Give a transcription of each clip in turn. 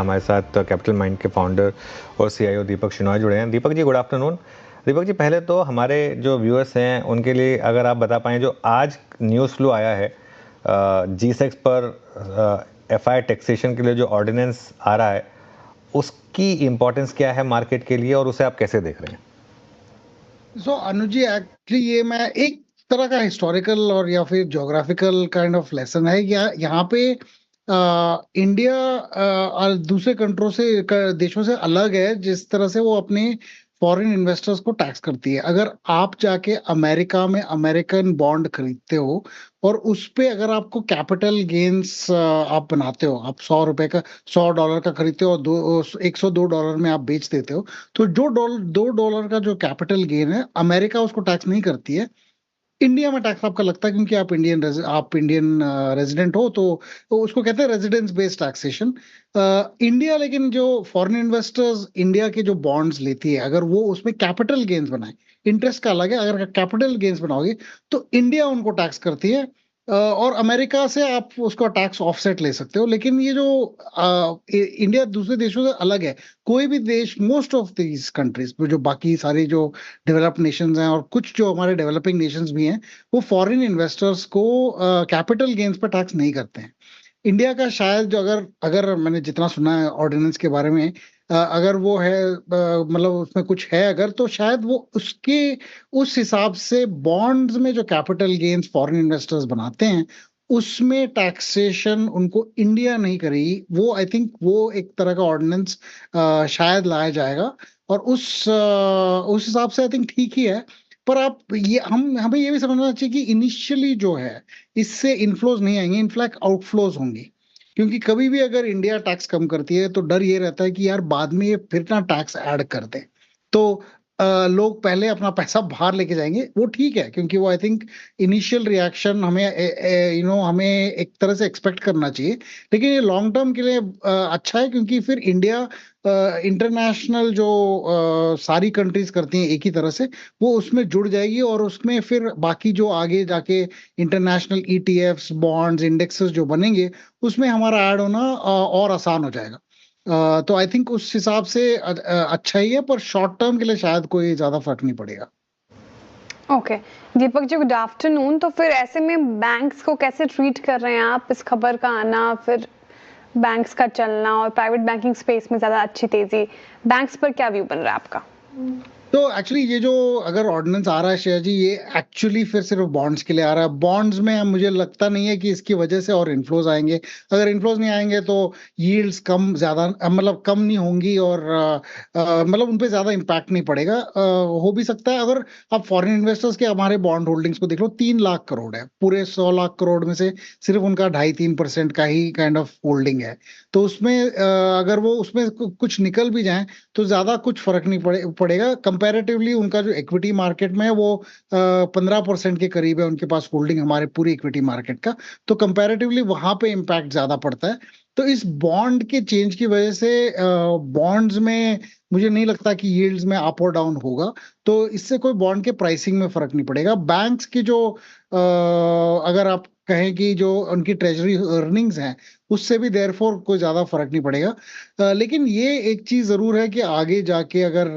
हमारे साथ capital mind के फाउंडर और सीईओ दीपक शेनॉय जुड़े हैं। Deepak ji, good afternoon. दीपक जी, पहले तो हमारे जो व्यूअर्स हैं उनके लिए अगर आप बता पाएँ, जो आज न्यूज़ फ्लो आया है G-SEX पर एफआई टैक्सेशन के लिए जो ऑर्डिनेंस आ रहा है, उसकी इम्पोर्टेंस क्या है मार्केट के लिए और उसे आप कैसे देख रहे हैं? अनुज जी, एक्चुअली ये मैं एक तरह का हिस्टोरिकल और या फिर ज्योग्राफिकल काइंड ऑफ लेसन है। यहाँ पे इंडिया और दूसरे देशों से अलग है जिस तरह से वो अपने फॉरेन इन्वेस्टर्स को टैक्स करती है। अगर आप जाके अमेरिका में अमेरिकन बॉन्ड खरीदते हो और उस पे अगर आपको कैपिटल गेन्स आप बनाते हो, आप $100 का $100 का खरीदते हो और $102 में आप बेच देते हो, तो जो $2 का जो कैपिटल गेन है, अमेरिका उसको टैक्स नहीं करती है। इंडिया में टैक्स आपका लगता है क्योंकि आप इंडियन रेजिडेंट हो, तो उसको कहते हैं रेजिडेंस बेस्ड टैक्सेशन। इंडिया लेकिन जो फॉरेन इन्वेस्टर्स इंडिया के जो बॉन्ड्स लेती है, अगर वो उसमें कैपिटल गेन्स बनाए, इंटरेस्ट का अलग है, अगर कैपिटल गेन्स बनाओगे तो इंडिया उनको टैक्स करती है। और अमेरिका से आप उसका टैक्स ऑफसेट ले सकते हो। लेकिन ये जो इंडिया दूसरे देशों से अलग है। कोई भी देश, मोस्ट ऑफ दीज कंट्रीज, जो बाकी सारी जो डेवलप्ड नेशंस हैं और कुछ जो हमारे डेवलपिंग नेशंस भी हैं, वो फॉरेन इन्वेस्टर्स को कैपिटल गेन्स पर टैक्स नहीं करते हैं। इंडिया का शायद जो अगर अगर मैंने जितना सुना है ऑर्डिनेंस के बारे में, अगर वो है मतलब उसमें कुछ है अगर, तो शायद वो उसके उस हिसाब से बॉन्ड्स में जो कैपिटल गेन्स फॉरेन इन्वेस्टर्स बनाते हैं उसमें टैक्सेशन उनको इंडिया नहीं करेगी। वो आई थिंक वो एक तरह का ऑर्डिनेंस शायद लाया जाएगा और उस हिसाब से आई थिंक ठीक ही है। पर आप ये हमें ये भी समझना चाहिए कि इनिशियली जो है इससे इनफ्लोज नहीं आएंगे, इनफैक्ट आउटफ्लोज होंगे। क्योंकि कभी भी अगर इंडिया टैक्स कम करती है तो डर ये रहता है कि यार बाद में ये फिर ना टैक्स ऐड कर दे, तो लोग पहले अपना पैसा बाहर लेके जाएंगे। वो ठीक है क्योंकि वो आई थिंक इनिशियल रिएक्शन हमें हमें एक तरह से एक्सपेक्ट करना चाहिए। लेकिन ये लॉन्ग टर्म के लिए अच्छा है क्योंकि फिर इंडिया इंटरनेशनल जो सारी कंट्रीज करती हैं एक ही तरह से, वो उसमें जुड़ जाएगी और उसमें फिर बाकी जो आगे जाके इंटरनेशनल ईटीएफ्स, बॉन्ड्स, इंडेक्सेस जो बनेंगे उसमें हमारा ऐड होना और आसान हो जाएगा। तो आई थिंक उस हिसाब से अच्छा ही है, पर शॉर्ट टर्म के लिए शायद कोई ज्यादा फर्क नहीं पड़ेगा। Okay Deepak ji, good afternoon. तो फिर ऐसे में बैंक्स को कैसे ट्रीट कर रहे हैं आप? इस खबर का आना, फिर बैंक्स का चलना और प्राइवेट बैंकिंग स्पेस में ज्यादा अच्छी तेजी, बैंक्स पर क्या व्यू बन रहा है आपका? तो एक्चुअली ये जो अगर ऑर्डिनेंस आ रहा है श्रेया जी, ये एक्चुअली फिर सिर्फ बॉन्ड्स के लिए आ रहा है। बॉन्ड्स में मुझे लगता नहीं है कि इसकी वजह से और इनफ्लोज आएंगे। अगर इनफ्लोज नहीं आएंगे तो यील्ड्स कम ज्यादा मतलब कम नहीं होंगी और मतलब उन पे ज्यादा इम्पैक्ट नहीं पड़ेगा। हो भी सकता है अगर आप फॉरेन इन्वेस्टर्स के हमारे बॉन्ड होल्डिंग्स को देख लो, 3 लाख करोड़ है। पूरे 100 लाख करोड़ में से सिर्फ उनका 2.5-3% का ही काइंड ऑफ होल्डिंग है। तो उसमें अगर वो उसमें कुछ निकल भी जाए तो ज्यादा कुछ फर्क नहीं पड़ेगा। कंपैरेटिवली उनका जो इक्विटी मार्केट में है वो 15% के करीब है उनके पास होल्डिंग हमारे पूरी इक्विटी मार्केट का। तो कंपैरेटिवली वहां पे इम्पैक्ट ज्यादा पड़ता है। तो इस बॉन्ड के चेंज की वजह से बॉन्ड्स में मुझे नहीं लगता कि यील्ड्स में अप और डाउन होगा। तो इससे कोई बॉन्ड के प्राइसिंग में फर्क नहीं पड़ेगा। बैंक्स की जो अगर आप कहें कि जो उनकी ट्रेजरी अर्निंग्स हैं उससे भी देयरफॉर कोई ज्यादा फर्क नहीं पड़ेगा। लेकिन ये एक चीज जरूर है कि आगे जाके अगर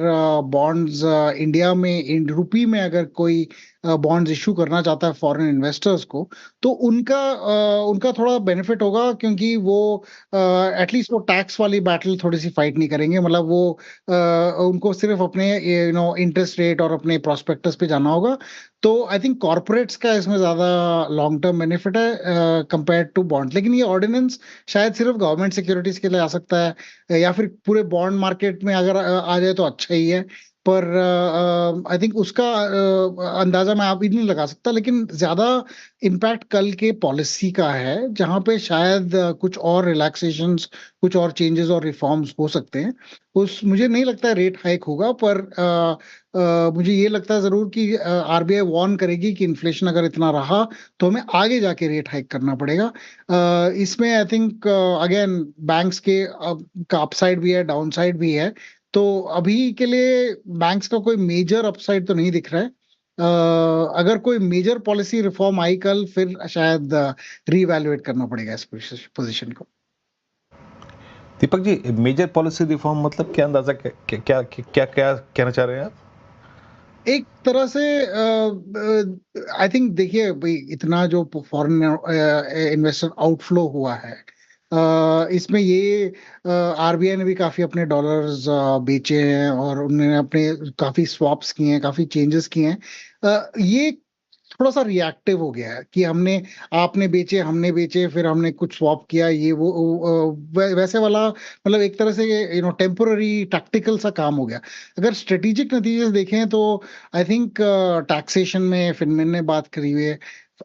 बॉन्ड्स इंडिया में इन रुपी में अगर कोई बॉन्ड्स इशू करना चाहता है फॉरेन इन्वेस्टर्स को, तो उनका थोड़ा बेनिफिट होगा क्योंकि वो एटलीस्ट वो टैक्स वाली बैटल थोड़ी सी फाइट नहीं करेंगे। मतलब वो उनको सिर्फ अपने इंटरेस्ट रेट और अपने प्रोस्पेक्टस पे जाना होगा। तो आई थिंक कॉर्पोरेट्स का इसमें ज्यादा लॉन्ग टर्म बेनिफिट है कंपेयर टू बॉन्ड। लेकिन ये ऑर्डिनेंस शायद सिर्फ गवर्नमेंट सिक्योरिटीज के लिए आ सकता है या फिर पूरे बॉन्ड मार्केट में अगर आ जाए तो अच्छा ही है। पर आई थिंक उसका अंदाजा मैं अभी नहीं लगा सकता। लेकिन ज्यादा इम्पैक्ट कल के पॉलिसी का है जहां पे शायद कुछ और रिलैक्सेशंस, कुछ और चेंजेस और रिफॉर्म्स हो सकते हैं। उस मुझे नहीं लगता है रेट हाइक होगा, पर मुझे ये लगता है जरूर कि आरबीआई वार्न करेगी कि इन्फ्लेशन अगर इतना रहा तो हमें आगे जाके रेट हाइक करना पड़ेगा। इसमें आई थिंक अगेन बैंक्स के का अपसाइड भी है, डाउन साइड भी है। तो अभी के लिए बैंक्स का कोई मेजर अपसाइड तो नहीं दिख रहा है। अगर कोई मेजर पॉलिसी रिफॉर्म आई कल, फिर शायद रीवैल्यूएट करना पड़ेगा इस पोजीशन को। Deepak ji, major policy reform मतलब क्या अंदाजा, क्या क्या क्या, क्या, क्या कहना चाह रहे हैं आप? एक तरह से आई थिंक देखिए भाई, इतना जो फॉरेन इन्वेस्टर आउटफ्लो हुआ है, इसमें ये आरबीआई ने भी काफी अपने डॉलर्स बेचे हैं और उन्होंने अपने काफी स्वैप्स किए हैं, काफी चेंजेस किए हैं। ये थोड़ा सा रिएक्टिव हो गया है कि हमने आपने बेचे, हमने बेचे, फिर हमने कुछ स्वैप किया, ये वो वैसे वाला, मतलब एक तरह से टेम्पोररी टैक्टिकल सा काम हो गया। अगर स्ट्रेटेजिक नतीजे देखें तो आई थिंक टैक्सेशन में फिनमिन ने बात करी हुई है।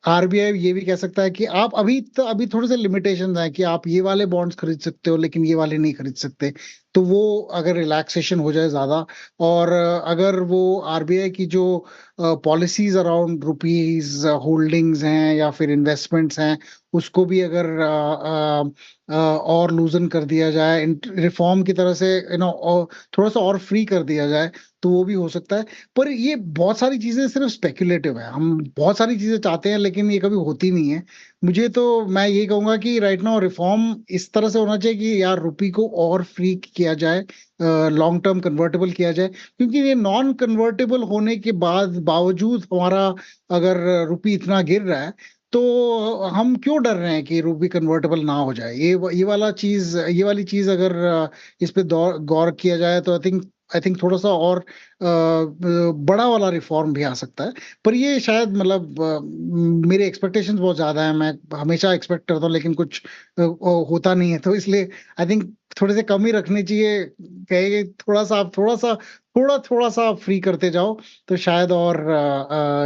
आरबीआई ये भी कह सकता है कि आप अभी थोड़े से लिमिटेशन हैं कि आप ये वाले बॉन्ड्स खरीद सकते हो लेकिन ये वाले नहीं खरीद सकते। तो वो अगर रिलैक्सेशन हो जाए ज्यादा, और अगर वो आरबीआई की जो पॉलिसीज अराउंड रुपीज होल्डिंग्स हैं या फिर इन्वेस्टमेंट्स हैं, उसको भी अगर और लूजन कर दिया जाए, रिफॉर्म की तरह से थोड़ा सा और फ्री कर दिया जाए, तो वो भी हो सकता है। पर ये बहुत सारी चीजें सिर्फ स्पेक्युलेटिव है, हम बहुत सारी चीजें चाहते हैं लेकिन ये कभी होती नहीं है। मुझे तो मैं ये कहूंगा कि राइट नाउ रिफॉर्म इस तरह से होना चाहिए कि यार रुपी को और फ्री किया जाए, लॉन्ग टर्म कन्वर्टेबल किया जाए, क्योंकि ये नॉन कन्वर्टेबल होने के बावजूद हमारा अगर रुपी इतना गिर रहा है, तो हम क्यों डर रहे हैं कि रूबी कन्वर्टेबल ना हो जाए। ये वाली चीज अगर इस पे गौर किया जाए तो आई थिंक थोड़ा सा और बड़ा वाला रिफॉर्म भी आ सकता है। पर ये शायद मतलब मेरे एक्सपेक्टेशंस बहुत ज्यादा है, मैं हमेशा एक्सपेक्ट करता हूँ लेकिन कुछ होता नहीं है, तो इसलिए आई थिंक थोड़े से कम ही रखने चाहिए। कहेंगे थोड़ा सा फ्री करते जाओ तो शायद और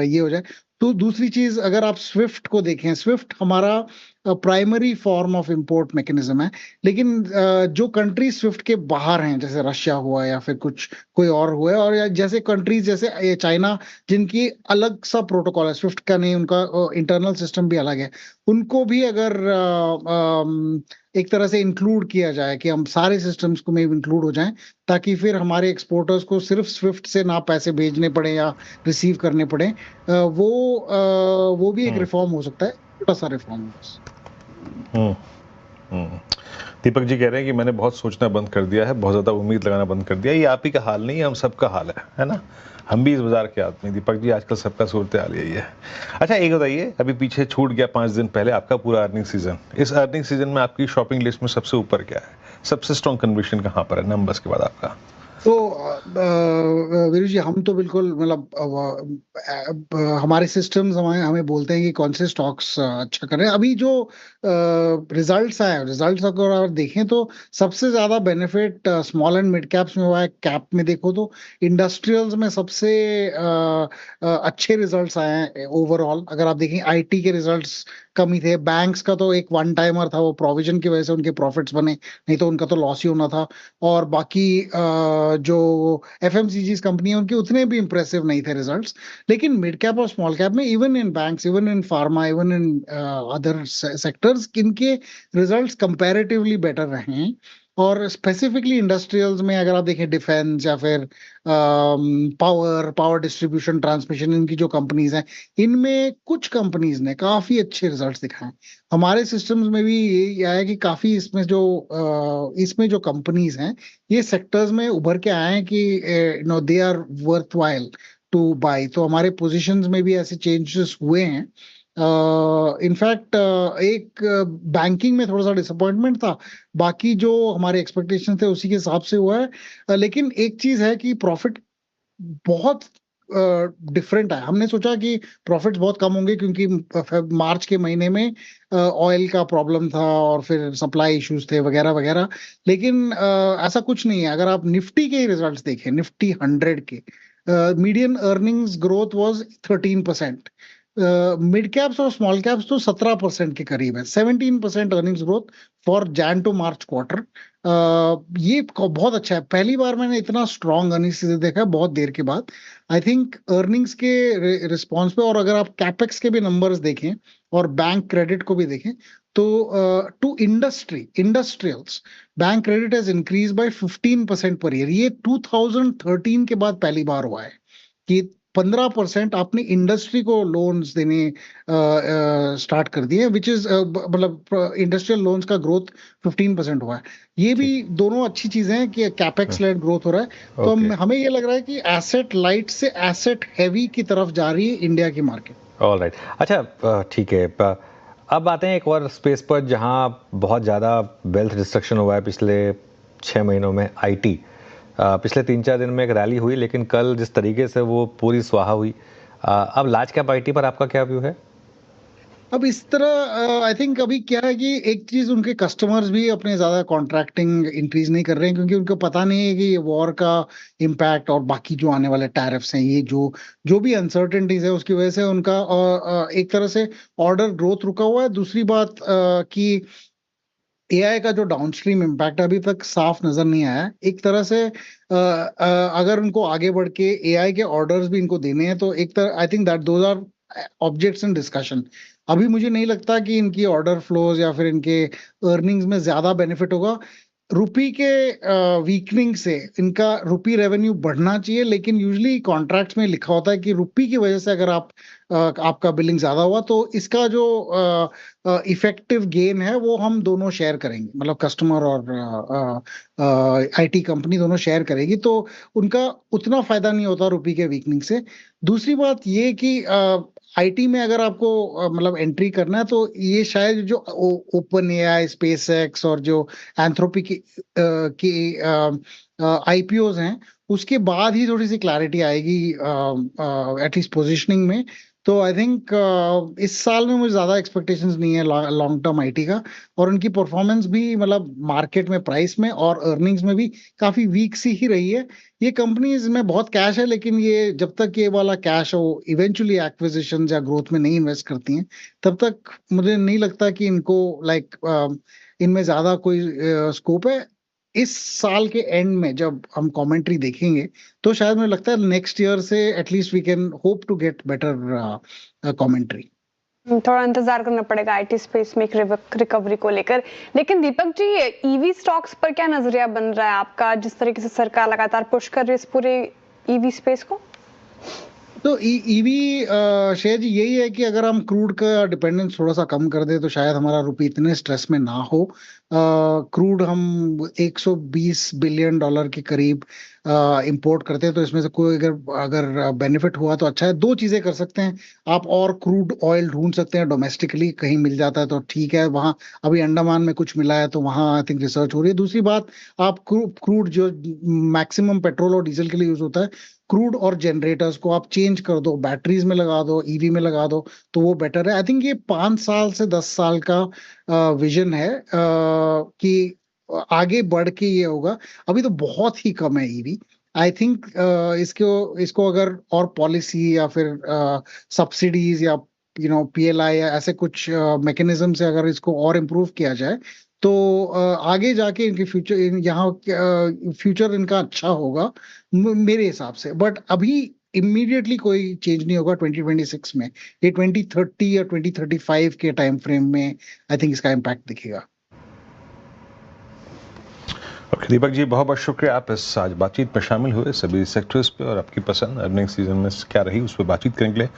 ये हो जाए। तो दूसरी चीज, अगर आप स्विफ्ट को देखें, स्विफ्ट हमारा primary form of import mechanism है। लेकिन जो कंट्री स्विफ्ट के बाहर हैं, जैसे रशिया हुआ या फिर कुछ कोई और हुआ, और या जैसे कंट्रीज जैसे चाइना, जिनकी अलग सा प्रोटोकॉल है, स्विफ्ट का नहीं, उनका इंटरनल सिस्टम भी अलग है, उनको भी अगर एक तरह से इंक्लूड किया जाए कि हम सारे सिस्टम्स को में इंक्लूड हो जाएं, ताकि फिर हमारे एक्सपोर्टर्स को सिर्फ स्विफ्ट से ना पैसे भेजने पड़े या रिसीव करने पड़े, वो भी एक रिफॉर्म हो सकता है, छोटा सा रिफॉर्म बस। हम्म हम्म। दीपक जी कह रहे हैं कि मैंने बहुत सोचना बंद कर दिया है, बहुत ज़्यादा उम्मीद लगाना बंद कर दिया। ये आप ही का हाल नहीं है, हम सबका हाल है ना। हम भी इस बाजार के आदमी, दीपक जी, आजकल सबका सूरत हाल यही है। अच्छा, एक बताइए, अभी पीछे छूट गया 5 दिन पहले आपका पूरा अर्निंग सीजन। इस अर्निंग सीजन में आपकी शॉपिंग लिस्ट में सबसे ऊपर क्या है? सबसे स्ट्रॉन्ग कन्विक्शन कहाँ पर है नंबर्स के बाद आपका? तो वीरू जी, हम तो बिल्कुल मतलब हमारे सिस्टम्स हमें बोलते हैं कि कौन से स्टॉक्स अच्छा कर रहे हैं। अभी जो रिजल्ट्स आए, रिजल्ट्स अगर आप देखें तो सबसे ज्यादा benefit small and mid caps में हुआ है। कैप में देखो तो इंडस्ट्रियल्स में सबसे अच्छे रिजल्ट्स आए हैं ओवरऑल। अगर आप देखें आईटी के रिजल्ट्स कम ही थे। बैंक्स का तो एक वन टाइमर था, वो प्रोविजन की वजह से उनके प्रॉफिट्स बने, नहीं तो उनका तो लॉस ही होना था। और बाकी जो एफएमसीजी कंपनी है, उनके उतने भी इंप्रेसिव नहीं थे रिजल्ट्स। लेकिन मिड कैप और स्मॉल कैप में, even in banks, even in pharma, even in other sectors, इनके रिजल्ट्स कंपैरेटिवली बेटर रहे हैं। और स्पेसिफिकली इंडस्ट्रियल्स में अगर आप देखें, डिफेंस या फिर पावर डिस्ट्रीब्यूशन ट्रांसमिशन, इनकी जो कंपनीज हैं, इनमें कुछ कंपनीज ने काफी अच्छे रिजल्ट्स दिखाए। हमारे सिस्टम्स में भी ये आया कि काफी इसमें जो कंपनीज हैं, ये सेक्टर्स में उभर के आए हैं कि they are worthwhile to buy. तो हमारे पोजीशंस में भी ऐसे चेंजेस हुए हैं। इनफैक्ट एक बैंकिंग में थोड़ा सा डिसअपॉइंटमेंट था, बाकी जो हमारे एक्सपेक्टेशन थे उसी के हिसाब से हुआ है। लेकिन एक चीज है कि प्रॉफिट बहुत डिफरेंट है। हमने सोचा कि प्रॉफिट्स बहुत कम होंगे क्योंकि मार्च के महीने में ऑयल का प्रॉब्लम था और फिर सप्लाई इश्यूज थे वगैरह वगैरह। लेकिन ऐसा कुछ नहीं है। अगर आप निफ्टी के रिजल्ट्स देखें, निफ्टी 100 के median earnings growth was 13%। Mid caps और स्मॉल कैप्स तो 17% के करीब है, 17% earnings growth for Jan to March quarter. ये बहुत अच्छा है। पहली बार मैंने इतना स्ट्रॉन्ग अर्निंग सीजन देखा है बहुत देर के बाद। आई थिंक अर्निंग्स के रिस्पॉन्स पे, और अगर आप कैपेक्स के भी नंबर्स देखें और बैंक क्रेडिट को भी देखें, तो to industrials, bank credit has increase by 15% per year. ये 2013 के बाद पहली बार हुआ है कि 15% आपने इंडस्ट्री को लोन्स देने स्टार्ट कर दिए, विच इज मतलब इंडस्ट्रियल लोन्स का ग्रोथ 15% हुआ है। ये भी दोनों अच्छी चीजें हैं कि कैपेक्स लेड ग्रोथ हो रहा है। तो ओके, हमें ये लग रहा है कि एसेट लाइट से एसेट हैवी की तरफ जा रही है इंडिया की मार्केट। ऑलराइट। अच्छा, ठीक है। अब आते हैं एक और स्पेस पर जहां बहुत ज़्यादा वेल्थ डिस्ट्रक्शन हुआ है पिछले 6 महीनों में, आईटी। पिछले 3-4 दिन में एक रैली हुई, लेकिन कल जिस तरीके से वो पूरी स्वाहा हुई। अब लार्ज कैप आईटी पर आपका क्या व्यू है? अब इस तरह आई थिंक अभी क्या है कि एक चीज उनके कस्टमर्स भी अपने ज्यादा कॉन्ट्रैक्टिंग इंक्रीज नहीं कर रहे हैं, क्योंकि उनको पता नहीं है कि ये वॉर का इम्पैक्ट और बाकी जो आने वाले टैरिफ्स हैं, ये जो जो भी अनसर्टेनिटीज है उसकी वजह से उनका एक तरह से ऑर्डर ग्रोथ रुका हुआ है। दूसरी बात कि एआई का जो डाउनस्ट्रीम इम्पैक्ट अभी तक साफ नजर नहीं आया है। एक तरह से अगर उनको आगे बढ़ के एआई के ऑर्डर्स भी इनको देने हैं तो एक तरह I think that those are objects in discussion. अभी मुझे नहीं लगता कि इनकी ऑर्डर फ्लोज या फिर इनके अर्निंग्स में ज्यादा बेनिफिट होगा। रुपी के वीकनिंग से इनका रुपी रेवेन्यू बढ़ना चाहिए, लेकिन यूजुअली कॉन्ट्रैक्ट्स में लिखा होता है कि रुपी की वजह से अगर आपका बिलिंग ज्यादा हुआ तो इसका जो इफेक्टिव गेन है वो हम दोनों शेयर करेंगे, मतलब कस्टमर और आईटी कंपनी दोनों शेयर करेगी, तो उनका उतना फायदा नहीं होता रुपी के वीकनिंग से। दूसरी बात ये कि आईटी में अगर आपको मतलब एंट्री करना है तो ये शायद जो ओपन एआई, स्पेस एक्स और जो एंथ्रोपी की आईपीओज हैं उसके बाद ही थोड़ी सी क्लैरिटी आएगी एटलीस्ट पोजीशनिंग में। तो आई थिंक इस साल में मुझे ज्यादा एक्सपेक्टेशंस नहीं है लॉन्ग टर्म आईटी का। और उनकी परफॉर्मेंस भी मतलब मार्केट में, प्राइस में और अर्निंग्स में भी काफी वीक सी ही रही है। ये कंपनीज में बहुत कैश है, लेकिन ये जब तक ये वाला कैश वो इवेंचुअली एक्विजिशन या ग्रोथ में नहीं इन्वेस्ट करती हैं तब तक मुझे नहीं लगता कि इनको लाइक इनमें ज्यादा कोई स्कोप है। इस साल के एंड में जब हम कमेंट्री देखेंगे तो शायद मुझे लगता है नेक्स्ट ईयर से at least we can hope to get better commentary. थोड़ा इंतजार करना पड़ेगा आईटी स्पेस में एक रिकवरी को लेकर। लेकिन दीपक जी, ईवी स्टॉक्स पर क्या नजरिया बन रहा है आपका, जिस तरीके से सरकार लगातार पुश कर रही है इस पूरे ईवी स्पेस को? तो ईवी शेयर जी यही है कि अगर हम क्रूड का डिपेंडेंस थोड़ा सा कम कर दे तो शायद हमारा रुपये इतने स्ट्रेस में ना हो। क्रूड हम 120 बिलियन डॉलर के करीब इंपोर्ट करते हैं, तो इसमें से कोई अगर अगर बेनिफिट हुआ तो अच्छा है। दो चीजें कर सकते हैं आप, और क्रूड ऑयल ढूंढ सकते हैं डोमेस्टिकली, कहीं मिल जाता है तो ठीक है। वहाँ अभी अंडमान में कुछ मिला है तो वहाँ आई थिंक रिसर्च हो रही है। दूसरी बात, आप क्रूड जो मैक्सिमम पेट्रोल और डीजल के लिए यूज होता है, क्रूड और जनरेटर्स को आप चेंज कर दो, बैटरीज में लगा दो, ईवी में लगा दो, तो वो बेटर है। आई थिंक ये 5 साल से 10 साल का विजन है कि आगे बढ़ के ये होगा। अभी तो बहुत ही कम है ईवी। आई थिंक इसको इसको अगर और पॉलिसी या फिर सब्सिडीज या पीएलआई या ऐसे कुछ मैकेनिज्म से अगर इसको और इम्प्रूव किया जाए तो आगे जाके इनके फ्यूचर यहाँ फ्यूचर इनका अच्छा होगा मेरे हिसाब से। बट अभी इमीडिएटली कोई चेंज नहीं होगा 2026 में। ये 2030 या 2035 के टाइम फ्रेम में आई थिंक इसका इम्पैक्ट दिखेगा। ओके दीपक जी, बहुत बहुत शुक्रिया, आप इस आज बातचीत में शामिल हुए सभी सेक्टर्स पे और आपकी पसंद अर्निंग सीजन में क्या रही उस पर बातचीत करने के लिए